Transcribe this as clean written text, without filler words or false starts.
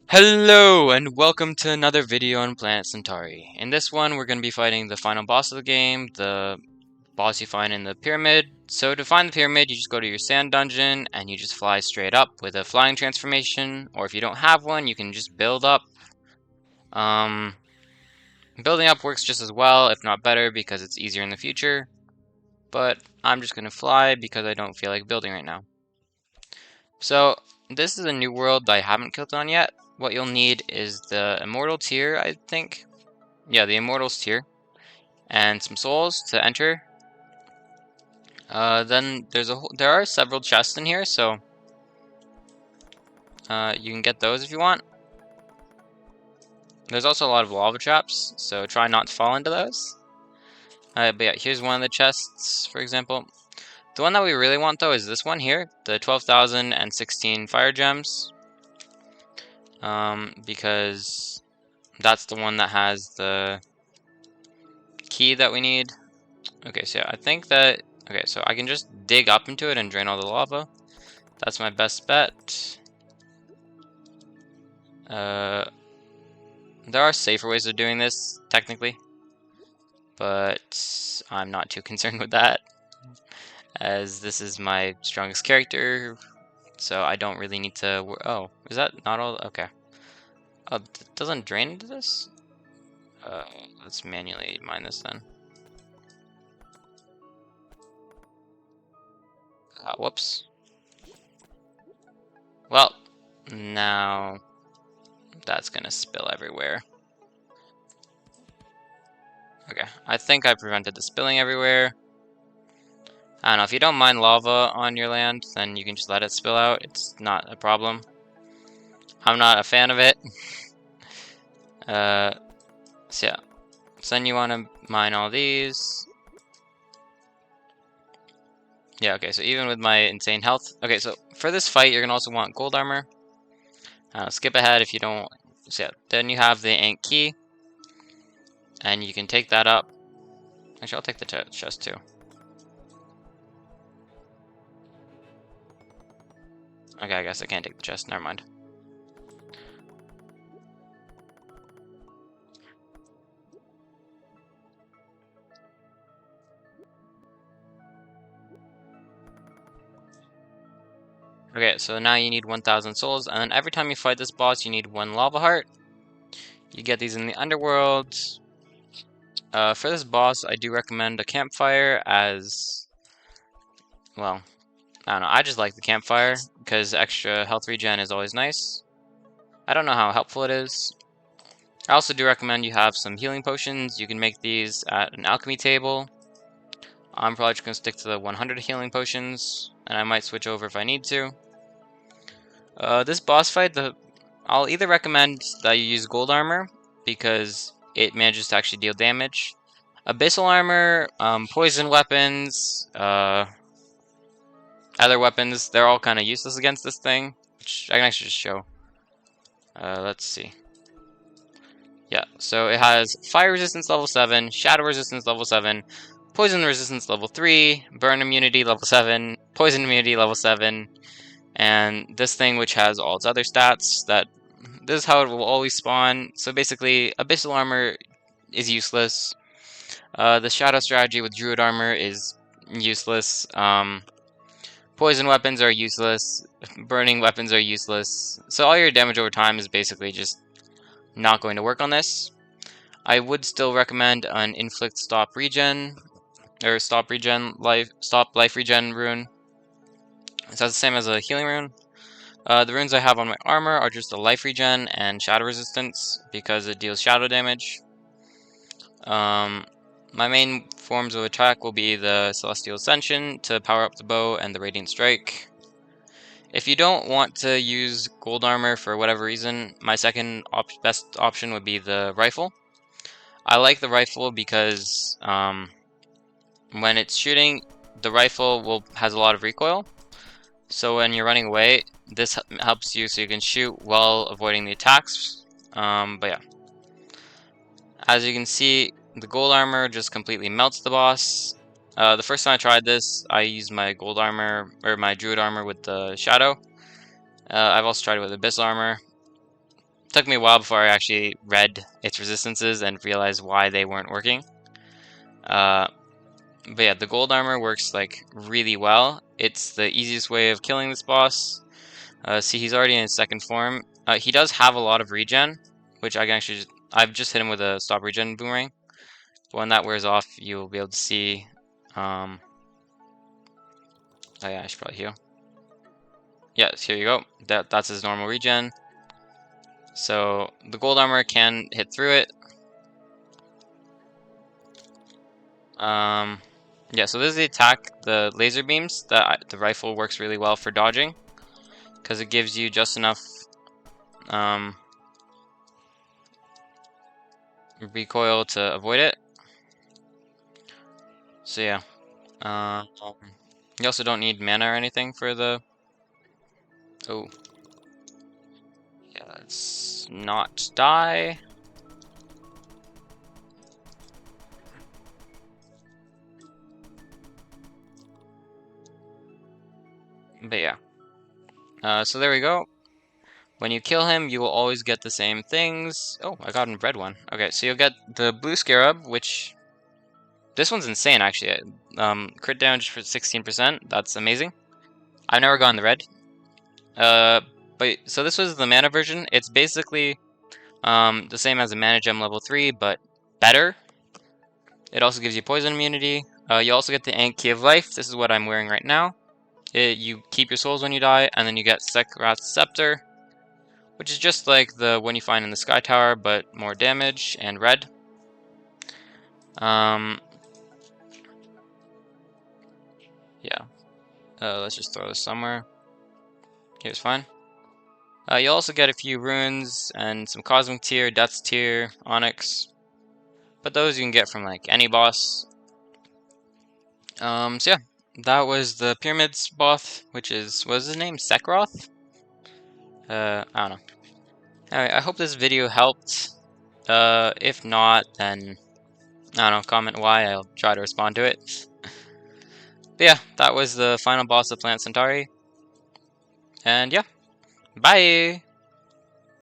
Hello and welcome to another video on Planet Centauri. In this one we're going to be fighting the final boss of the game, the boss you find in the pyramid. So to find the pyramid you just go to your sand dungeon and you just fly straight up with a flying transformation, or if you don't have one you can just build up. Um, Building up works just as well, if not better, because it's easier in the future. But I'm just going to fly because I don't feel like building right now. So this is a new world that I haven't clicked on yet. What you'll need is the Immortal tier, I think. Yeah, the Immortals tier. And some souls to enter. Then there are several chests in here, so you can get those if you want. There's also a lot of lava traps, so try not to fall into those. But yeah, here's one of the chests, for example. The one that we really want, though, is this one here, the 12,016 fire gems. Because that's the one that has the key that we need. Okay, so yeah, I think that... Okay, so I can just dig up into it and drain all the lava. That's my best bet. There are safer ways of doing this, technically. But I'm not too concerned with that, as this is my strongest character, so I don't really need to... Oh, is that not all? Okay. Oh, it doesn't drain into this? Let's manually mine this then. Whoops. Well, now that's gonna spill everywhere. Okay, I think I prevented the spilling everywhere. I don't know, if you don't mind lava on your land, then you can just let it spill out. It's not a problem. I'm not a fan of it. So yeah. So then you want to mine all these. Yeah, okay, so even with my insane health. Okay, so for this fight, you're going to also want gold armor. Skip ahead if you don't. So yeah, then you have the ant key. And you can take that up. Actually, I'll take the chest too. Okay, I guess I can't take the chest. Never mind. Okay, so now you need 1,000 souls, and then every time you fight this boss, you need 1 lava heart. You get these in the underworld. For this boss, I do recommend a campfire as... Well, I don't know, I just like the campfire, because extra health regen is always nice. I don't know how helpful it is. I also do recommend you have some healing potions. You can make these at an alchemy table. I'm probably just going to stick to the 100 healing potions, and I might switch over if I need to. This boss fight, I'll either recommend that you use gold armor, because it manages to actually deal damage. Abyssal armor, poison weapons, other weapons, they're all kind of useless against this thing, which I can actually just show. Let's see. Yeah, so it has fire resistance level 7, shadow resistance level 7, poison resistance level 3, burn immunity level 7, poison immunity level 7, and this thing which has all its other stats. This is how it will always spawn. So basically, abyssal armor is useless. The shadow strategy with druid armor is useless. Poison weapons are useless. Burning weapons are useless. So all your damage over time is basically just not going to work on this. I would still recommend an inflict stop regen, or stop life regen rune. So that's the same as a healing rune. The runes I have on my armor are just a life regen and shadow resistance, because it deals shadow damage. My main forms of attack will be the Celestial Ascension to power up the bow and the Radiant Strike. If you don't want to use gold armor for whatever reason, my second best option would be the rifle. I like the rifle because when it's shooting, the rifle has a lot of recoil. So when you're running away, this helps you so you can shoot while avoiding the attacks. But yeah. As you can see, the gold armor just completely melts the boss. The first time I tried this, I used my gold armor, or my druid armor with the shadow. I've also tried it with abyssal armor. took me a while before I actually read its resistances and realized why they weren't working. But yeah, the gold armor works like really well. It's the easiest way of killing this boss. See, he's already in his second form. He does have a lot of regen, which I can actually I've just hit him with a stop regen boomerang. But when that wears off, you'll be able to see. Oh yeah, I should probably heal. Yes, here you go. That's his normal regen. So the gold armor can hit through it. Yeah, so this is the attack. The laser beams. The rifle works really well for dodging because it gives you just enough recoil to avoid it. So yeah, you also don't need mana or anything for the. Oh, yeah, let's not die. But yeah, so there we go. When you kill him, you will always get the same things. Oh, I got a red one. Okay, so you'll get the blue scarab, which this one's insane actually. Crit damage for 16%. That's amazing. I've never gotten the red. But so this was the mana version. It's basically the same as a mana gem level 3, but better. It also gives you poison immunity. You also get the Ankh Key of Life. This is what I'm wearing right now. You keep your souls when you die, and then you get Sekroth's Scepter, which is just like the one you find in the Sky Tower, but more damage and red. Yeah. Let's just throw this somewhere. Here's fine. You also get a few runes and some Cosmic Tier, Death's Tier, Onyx. But those you can get from like any boss. So yeah, that was the Pyramids boss, which is, what was his name? Sekroth? I don't know. Anyway, I hope this video helped. If not, then I don't know, comment why, I'll try to respond to it. But yeah, that was the final boss of Planet Centauri. And yeah, bye!